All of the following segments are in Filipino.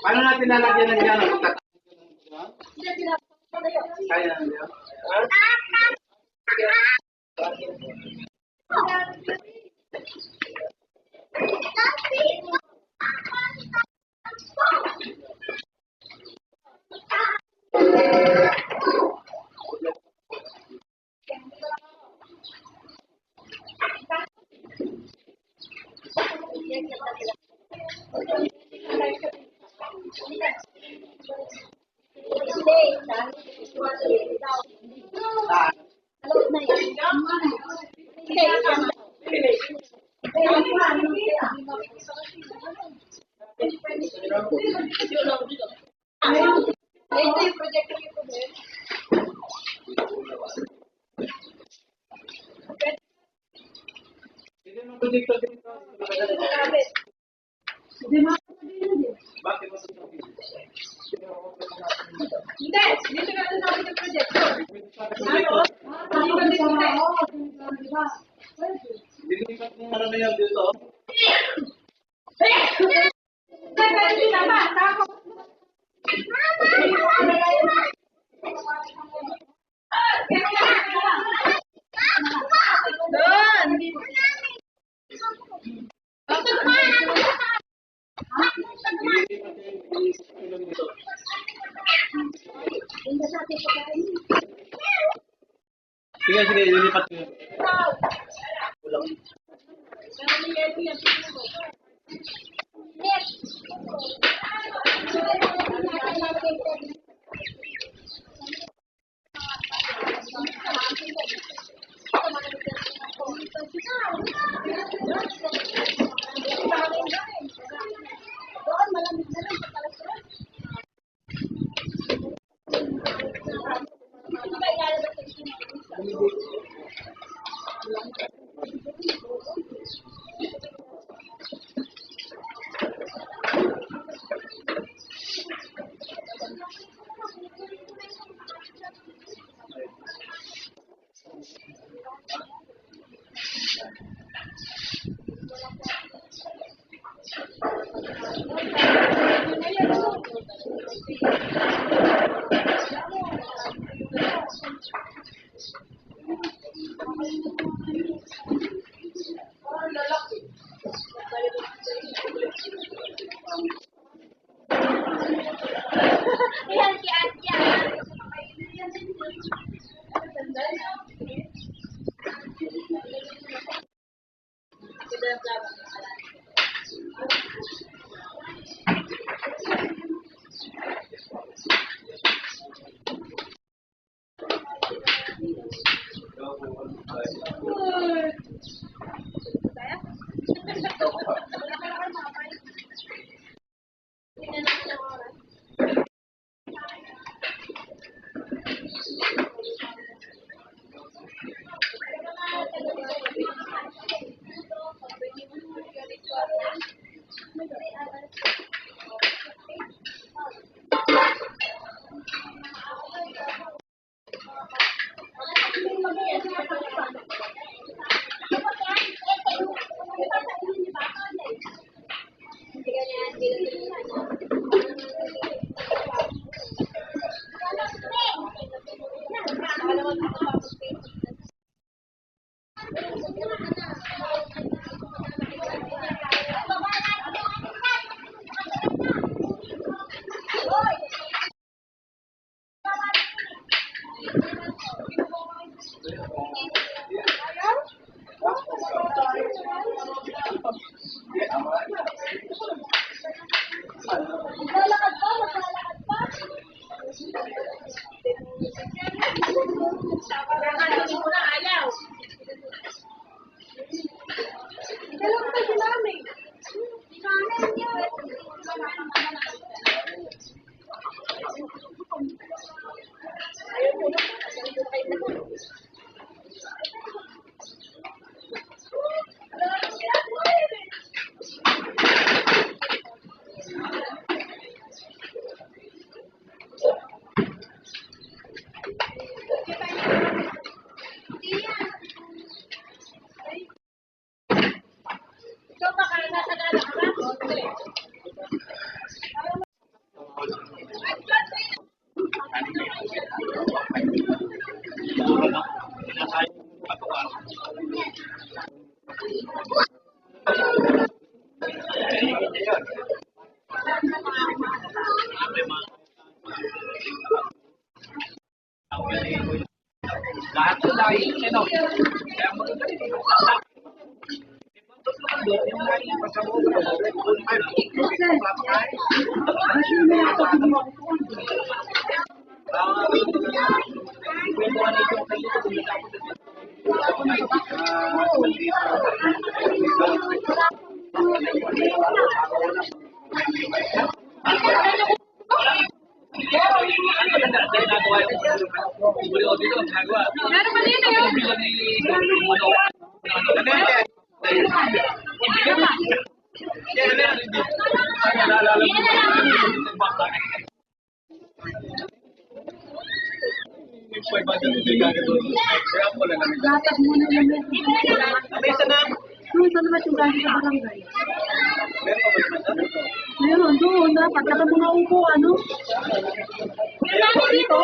Paano natin lalagyan ng gano'n? Kaya na nila? Bakit mo sasabihin? Hindi, dito na sa akin yung projector. Dilipat mo ano na yan dito. Sige, sige, lilipat ko. Kulang. Lahat ng lahi, ano? Kaya magagaling. Yung lahi, pasabuhay. Meron pa dito yun. Gatas muna namin. Doon, saan naman yung galing sa barangay? Meron doon, dapat. Saka mga upo, ano? Dito?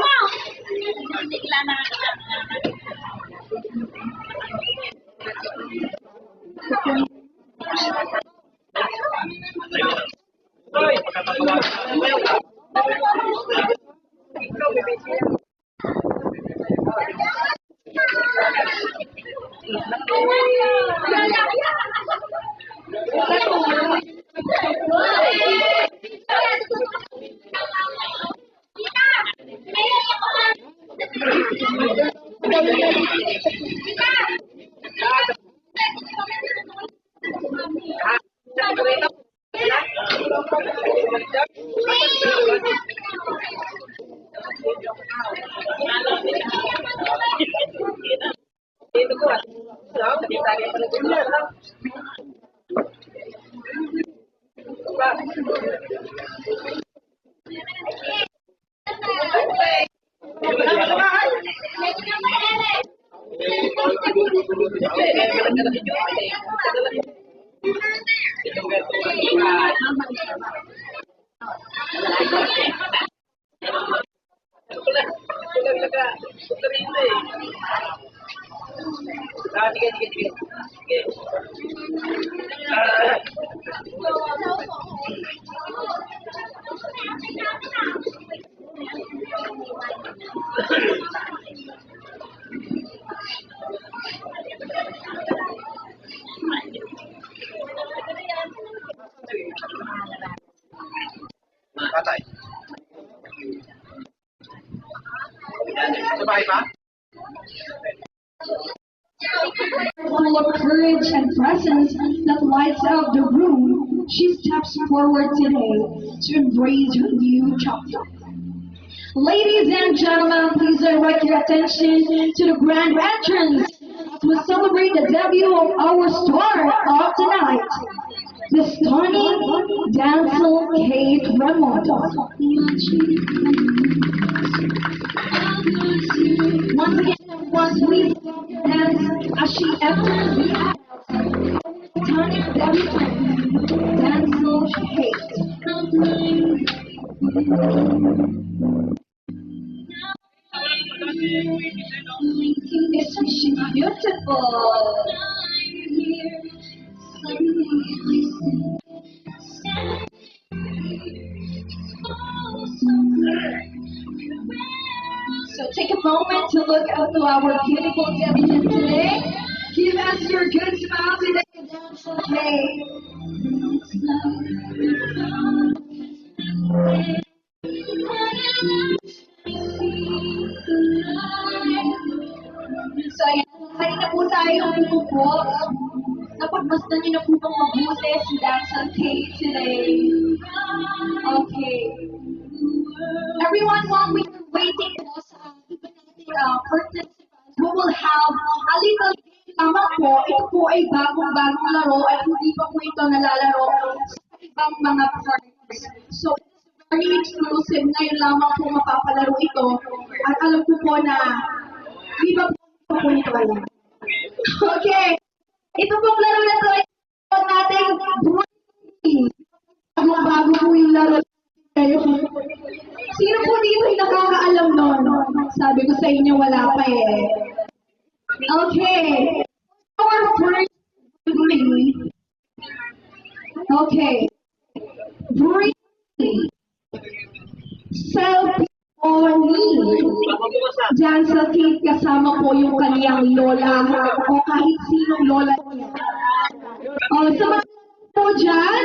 Patay. Sabay pa? Full of courage and presence that lights up the room, she steps forward today to embrace her new chapter. Ladies and gentlemen, please direct your attention to the grand entrance as we celebrate the debut of our star of tonight, the stunning Dancel Kate Ramondo. Once again, once we dance as she enters the house, our stunning debutante, Dancel Kate. Isn't she beautiful? So take a moment to look out to our beautiful debutante today. Give us your good smile today, Dancel Kate. So ayan, kaya na po tayong umupo. Napagmasdan niyo na po bang mabuti si Dancel Kate today? Okay. Everyone, while we are waiting po sa iba nating participants, we will have a little game lamang po. Ito po ay bagong-bagong laro at hindi pa po ito nalalaro sa ibang mga partners. So, very exclusive. Ngayon lamang po mapapalaro ito. At alam ko po na di ba po ito alam. Okay. Ito pong laro na ito ay nating Bruni. Sabi ko sa inyo, wala pa eh. Okay. Our first breathe. Okay. Breathe. Self-only. Diyan sa Kate, kasama po yung kaniyang lola o kahit sinong lola niya. Sa mga po dyan,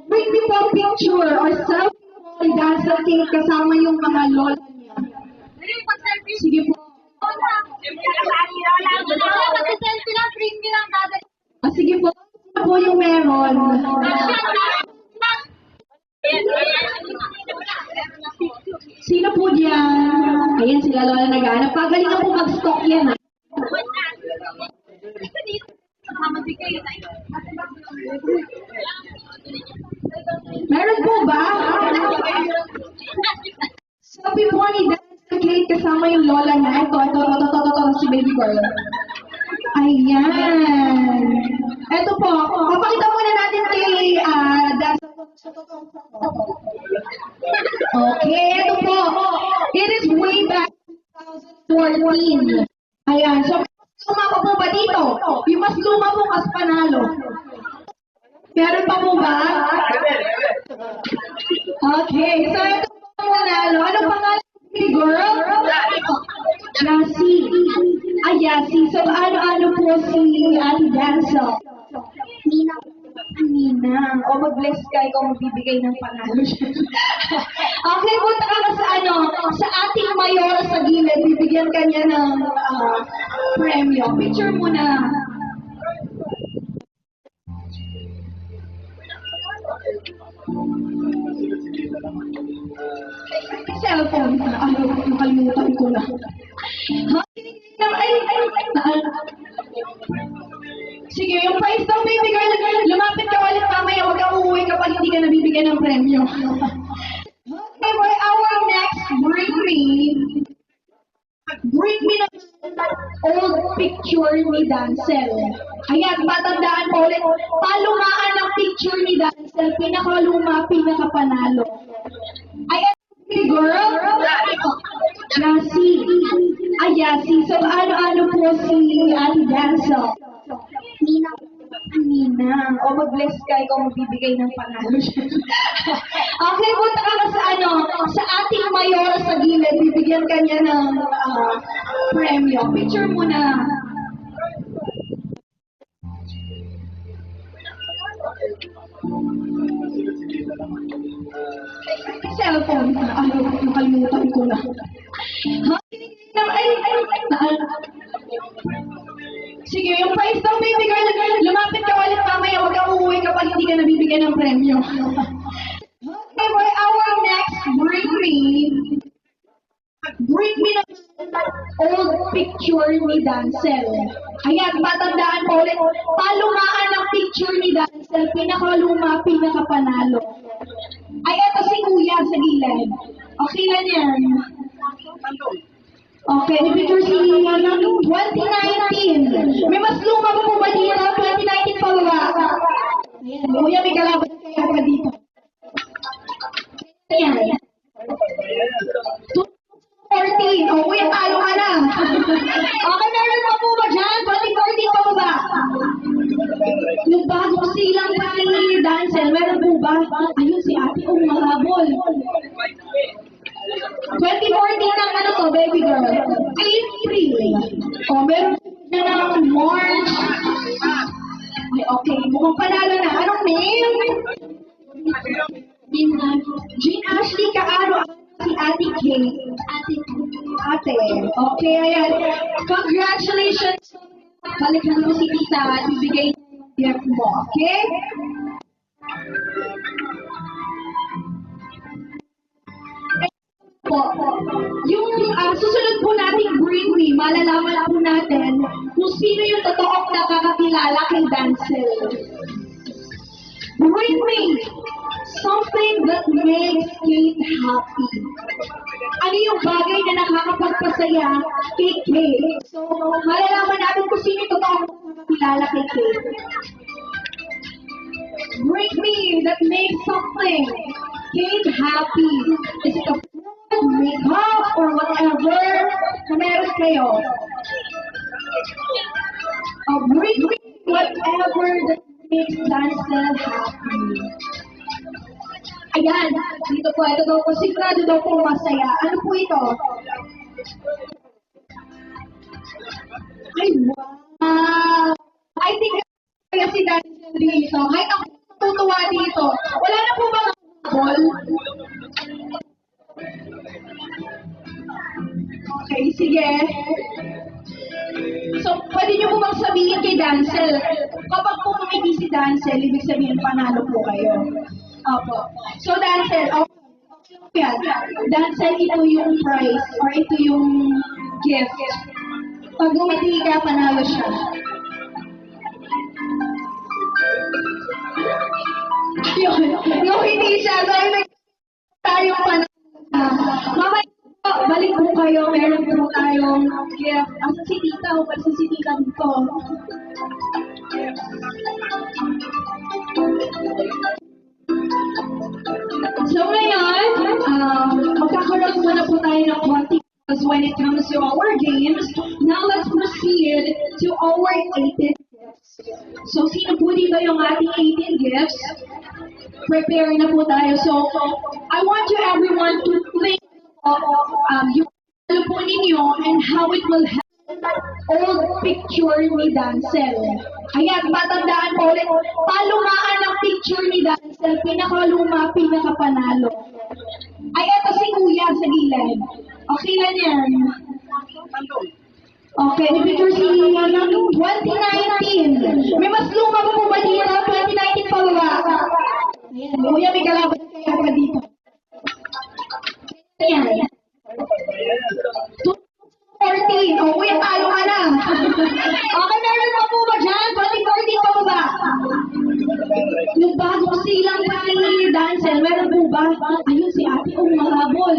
bring me po picture or selfie dyan sa Kate, kasama yung mga lola niya. Sige po. Sige po. Ano po yung meron? Sino po dyan? Ayan, sila lola naghanap. Pagaling po mag-stock yan. Meron po ba? Sabi po ni Dance Kate kasama yung lola niya. Ito, si baby girl. Ayan. Ito po, papakita muna natin kay Dance. Okay, ito po. It is way back 2014. Ayan, so luma pa po ba dito? Yung mas luma po, mas panalo. Meron pa po ba? Okay, so ito po panalo. Ano pangalan ni girl? Yasi. Yasi. So ano po si Ate Dancel? Nina. O mag-bless ka, ikaw magbibigay ng panalo siya. Okay, punta ka na sa ating mayor sa gilid, bibigyan ka niya ng premyo. Picture mo na. Cellphone. Nakalimutan ko na. Sige, yung prize daw, baby girl, lumapit ka ulit mamaya, huwag kang uuwi kapag hindi ka nabibigyan ng premyo. Okay, for our next bring me na old picture ni Dancel. Ayan, patandaan po ulit, palumaan ng picture ni Dancel, pinakaluma, pinakapanalo. Ayan, girl, Yasi. Yasi. So, ano po si Ate Dancel? Nina. O mag-bless ka, ikaw magbibigay ng panalo siya. Okay, punta ka na sa ating mayor sa gilid, bibigyan ka niya ng premyo. Picture mo na. Cellphone. Nakalimutan ko na. Sige, yung prize daw, baby girl, lumapit ka ulit mamaya, huwag kang uuwi kapag hindi ka nabibigyan ng premyo. Okay, for our next bring me na old picture ni Dancel. Ayan, patandaan po ulit, palumaan ng picture ni Dancel, pinakaluma, pinakapanalo. Ay, eto si Kuya sa gilid. Okay na yan. Okay, may picture si 2019. May mas luma pa po ba dito? 2019 pa ba? Ayan, Kuya, may kalaban kaya pa dito. Ayan. 2014. O, Kuya, talo ka na. Okay, meron pa po ba dyan? 2014 pa ba? Yung bagong silang pa ni Dancel, meron po ba? Ayun, si ate kong mahabol. 2014 ang to, baby girl. April. O, meron na ng March. Ay, okay. Mukhang panalo na. Anong name? Jean Ashley Kaaro. Si Ate Kate. Ate. Okay, ayan. Congratulations. Balikan mo si Tita at ibigay yung gift mo. Okay? Yung susunod po nating briefly, malalaman po natin kung sino yung totoong nakakakilala kay Dancel. Bring me something that makes Kate happy. Ano yung bagay na nakakapagpasaya kay Kate? So, malalaman natin kung sino yung totoong nakakakilala kay Kate. Bring me that makes something Kate happy. Is it a makeup or whatever? kayo. Bring whatever that makes Dancel happy. Ayan, dito po, ito daw po, sigurado daw po masaya. Ano po ito? Ay, wow! I think kaya si Dancel dito. Kahit ako tutuwa dito. Wala na po bang ball? Okay, sige. So, pwede niyo po bang sabihin kay Dancel, kapag po kumiti si Dancel, ibig sabihin panalo po kayo. Opo. So, Dancel, okay yan. Dancel, ito yung prize or ito yung gift. Pag kumiti ka, panalo siya. Yung hindi siya, dahil tayong panalo. Mamaya, balik po kayo, meron po tayong gift. Asa si Tita o sa si Tita dito? So ngayon, magkakaroon muna po tayo ng konti when it comes to our games. Now let's proceed to our 18 gifts. So sino po dito yung ating 18 gifts? Prepare na po tayo. So I want you everyone to think yung ano po ninyo and how it will help old picture ni Dancel. Ayan, patandaan po ulit, palumaan ang picture ni Dancel, pinakaluma, pinakapanalo. Ay, eto si Kuya sa gilid. Okay na yan. Okay, may picture si 2019. May mas luma pa po ba dito? 2019 pa ba? Ayan, Kuya, may kalaban kaya pa dito. Ayan. 14. Oh, kuya, talo ka na. Okay, meron pa po ba dyan? 2014 pa po ba? Yung bagong silang pa ni Dancel, meron po ba? Ayun, si ate kong mahabol.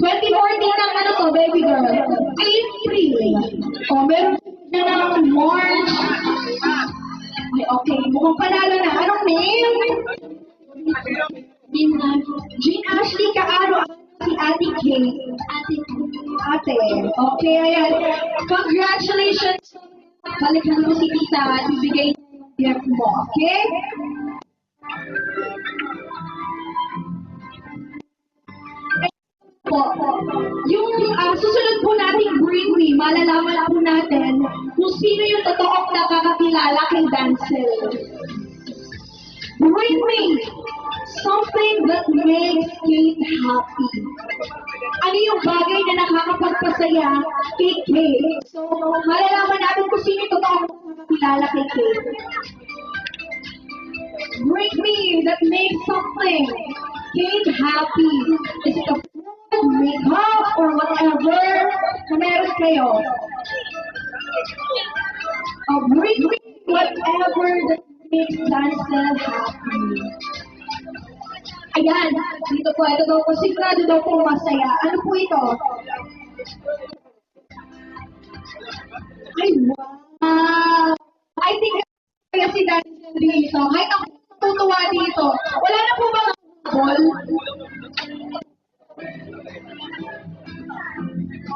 2014 ang ano to, baby girl? April. Oh, meron po na ng March. Ay, okay, mukhang panalo na. Anong name? Jean Ashley Kaaro. Si Ate Kay. Ate. Okay, ayan. Congratulations. Balikan mo si Tita at ibigay yung gift mo. Okay? Yung susunod po nating bravery, malalaman po natin kung sino yung totoong nakakakilala kay Dancel. Bring me something that makes Kate happy. Ano yung bagay na nakakapagpasaya kay Kate? So, malalaman natin kung sino yung totoong nakakakilala kay Kate. Bring me that makes something Kate happy. Is it a food, makeup, or whatever na meron kayo? Bring me whatever that makes Dancel happy. Ayan, dito po, ito daw po, sigurado daw po masaya. Ano po ito? Ay, wow! I think kaya si Dancel dito. Kahit ako tutuwa dito. Wala na po bang ball?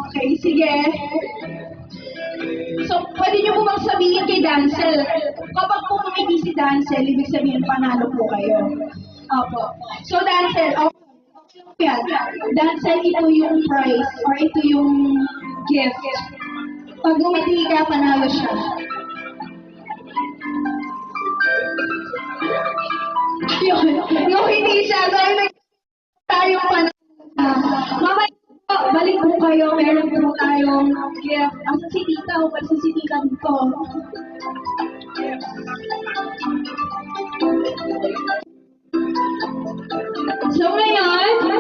Okay, sige. So, pwede niyo po bang sabihin kay Dancel, kapag po kumiti si Dancel, ibig sabihin panalo po kayo. Opo. So, Dancel, okay yan. Dancel, ito yung prize or ito yung gift. Pag kumiti ka, panalo siya. Yung hindi siya, dahil tayong panalo. Mamaya, balik po kayo, meron po tayong gift. Asa si Tita o sa si Tita dito? So ngayon,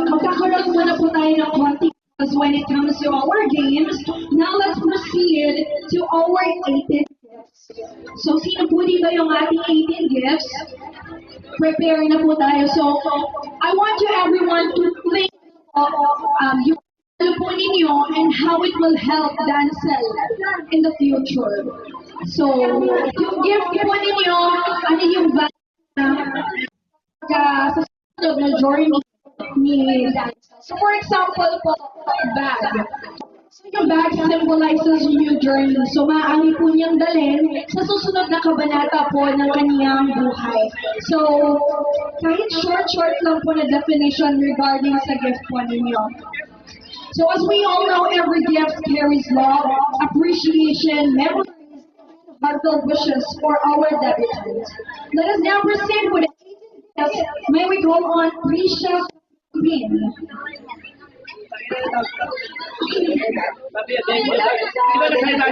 magkakaroon muna po tayo ng konti when it comes to our games. Now let's proceed to our 18 gifts. So sino po dito yung ating 18 gifts? Prepare na po tayo. So I want you everyone to think yung ano po ninyo and how it will help Dancel in the future. So, yung gift po ninyo, ano yung sa susunod na journey ni Danza. So for example po, bag. So yung bag symbolizes new journey. So maaari po niyang dalhin sa susunod na kabanata po ng kaniyang buhay. So kahit short lang po na definition regarding sa gift po ninyo. So as we all know, every gift carries love, appreciation, memories, heartfelt wishes for our debutants. Let us now proceed with the 18 gifts. May we call on Precious Queen. Sabi, di ba nagsalita?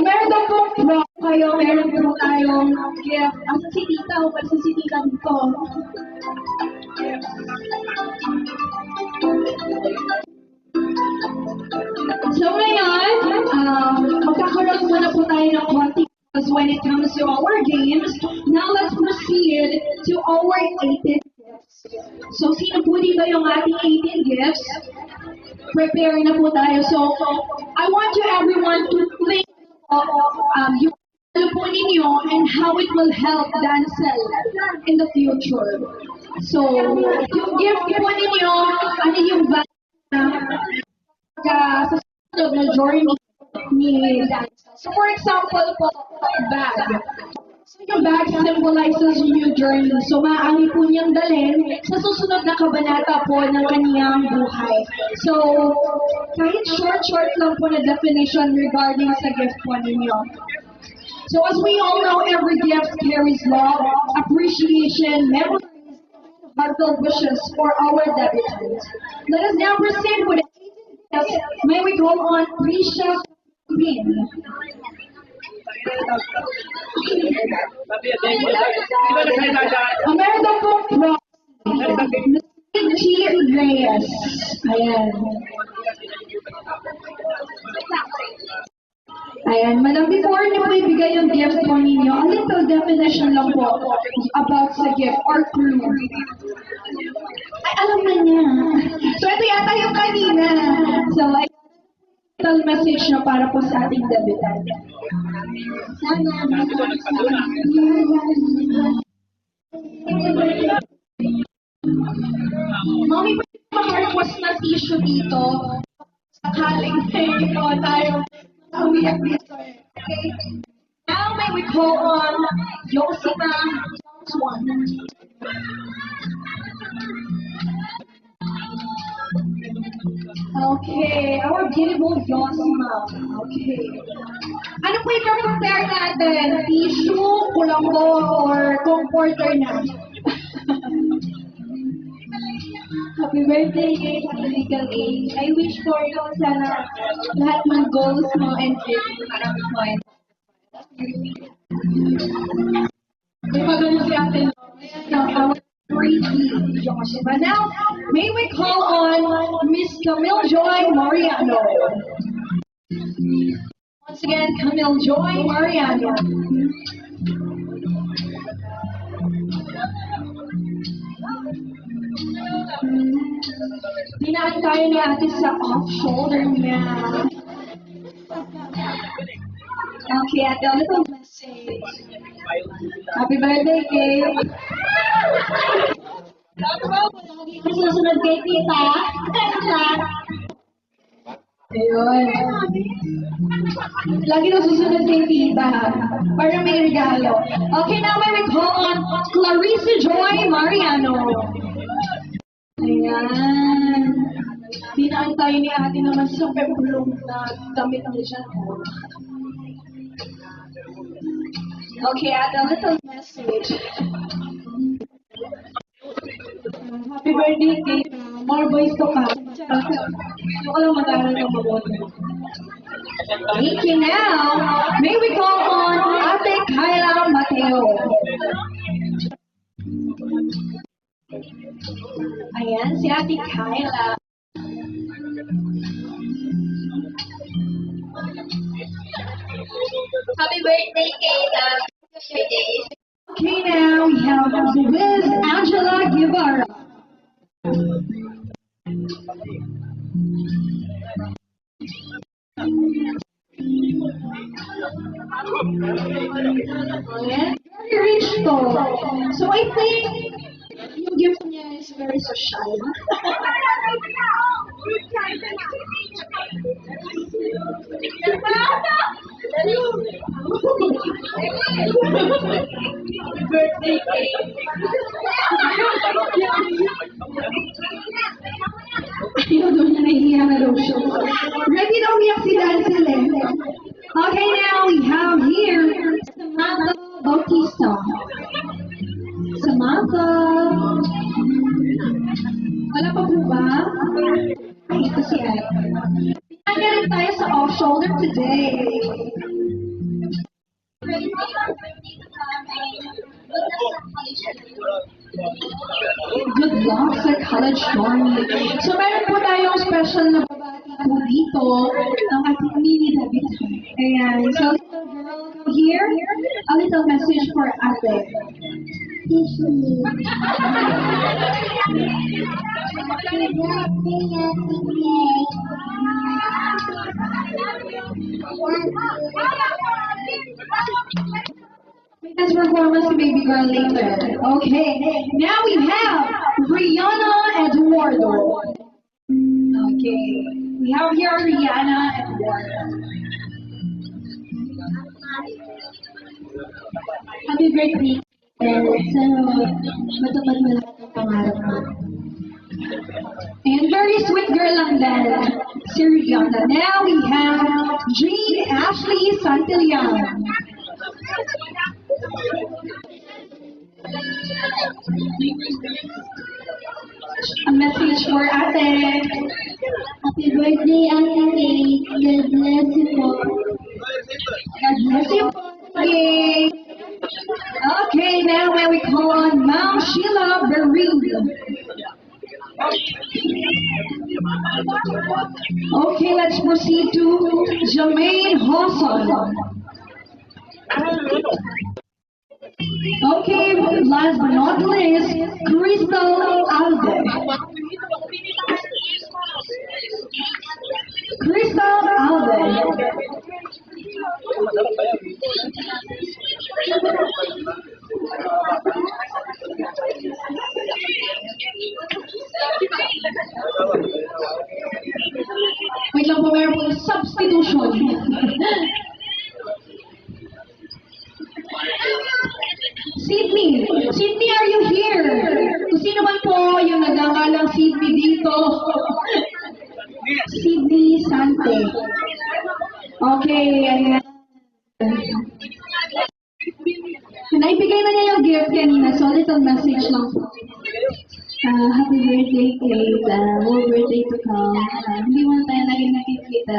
Meron daw po prop kayo, meron po tayong gift. Asa si tita o sa si tita dito? So ngayon, magkakaroon muna po tayo ng konti when it comes to our games. Now let's proceed to our 18 gifts. So sino po dito yung ating 18 gifts? Prepare na po tayo. So I want you everyone to think of yung ano po ninyo and how it will help Dancel in the future. So yung gift po ninyo, ano yung sa susunod na journey ni Dancel. So for example po, bag. So yung bag symbolizes new journey. So maaari po niyang dalhin sa susunod na kabanata po ng kaniyang buhay. So kahit short lang po na definition regarding sa gift po ninyo. So as we all know, every gift carries love, appreciation, memories, heartfelt wishes for our debutants. Let us now proceed with the 18 gifts. May we call on Precious Queen. Sabi, di ba nagsalita? Meron daw po prop. G. Reyes. Ayan. Ayan, madam, before niyo po ibigay yung gift po ninyo, a little definition lang po about sa gift or clue. Ay, alam na niya. So, ito yata yung kanina. So, ay, little message na para po sa ating debutant. Mami, pwede maka-request na tissue dito. Sakaling ito tayo. Umiyak dito eh. Okay. Now may we call on Yosima Swan. Okay, our beautiful Yosima. Okay. Ano po yung prepare natin? Tissue, kulambo, or comforter na? Happy birthday, happy legal age. I wish for you sana lahat ng goals mo and dreams parang point. May magano si ate. Our pretty Joshua. Now, may we call on Miss Camille Joy Mariano. Once again, Camille Joy Mariano. Pinaan tayo ni ate sa off-shoulder niya. Okay, ate, a little message. Happy birthday, Kay. Susunod kay tita. Ayun. Lagi na susunod kay tita. Para may regalo. Okay, now may we call on Clarissa Joy Mariano. Ayan. Dinaan tayo ni ate naman sa pepulong na damit niya dyan. Okay, ate, a little message. Happy birthday, Kate. More boys to come. Hindi ko lang mag-aaral ng mabuti. Thank you now. May we call on Ate Kyla Mateo. Ayan, si Ate Kyla. Happy birthday, Kate. Okay, now we have Liz Angela Guevara. Ayan, very rich to. So I think yung gift niya is is very social. Birthday cake. Ayaw doon na nahihiya na daw siya. Ready na umiyak si Dancel eh. Okay, now we have here Samantha Bautista. Samantha. Wala pa po ba? Ay, ito si Ed. Tingnan rin tayo sa off-shoulder today. Good luck sa college journey. So meron po tayong special na babati po dito ng ating mini debut. Ayan. So little girl here, a little message for ate. Dance performance to baby girl later. Okay, now we have Rihanna Eduardo. Okay, we have here Rihanna Eduardo. Happy birthday. Sana matupad mo lahat ng pangarap mo. And very sweet girl lang din, si Rihanna. Now we have Jean Ashley Santillan. A message for ate. Happy birthday, Ate Kate. God bless you po. God bless you. Okay. Okay, now when we call on Ma'am Sheila Bereen. Okay, let's proceed to Jermaine Hawson. Okay, last but not least, Crystal Alde. Crystal Alde. Wait lang po, mayroon po substitution. Sydney! Sydney, are you here? Kung sino man po yung nagangalang Sydney dito. Sydney Sante. Okay, ayan. Naibigay na niya yung gift kanina, so little message lang po. Happy birthday, Kate. More birthday to come. Hindi mo na tayo naging nakikita.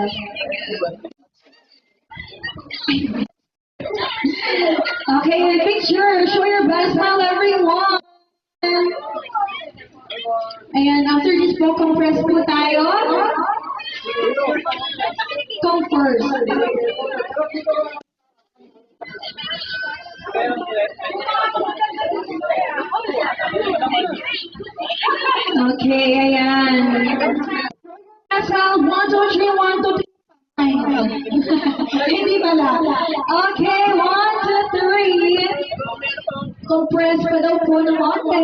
Okay, picture. Show your best smile, everyone. And after this po, compress po tayo. Come first. Okay, ayan. Asal, 1, 2, 3, 1, 2, 3. Hindi pala. Okay, 1, 2, 3. Compress pa daw po ng konti.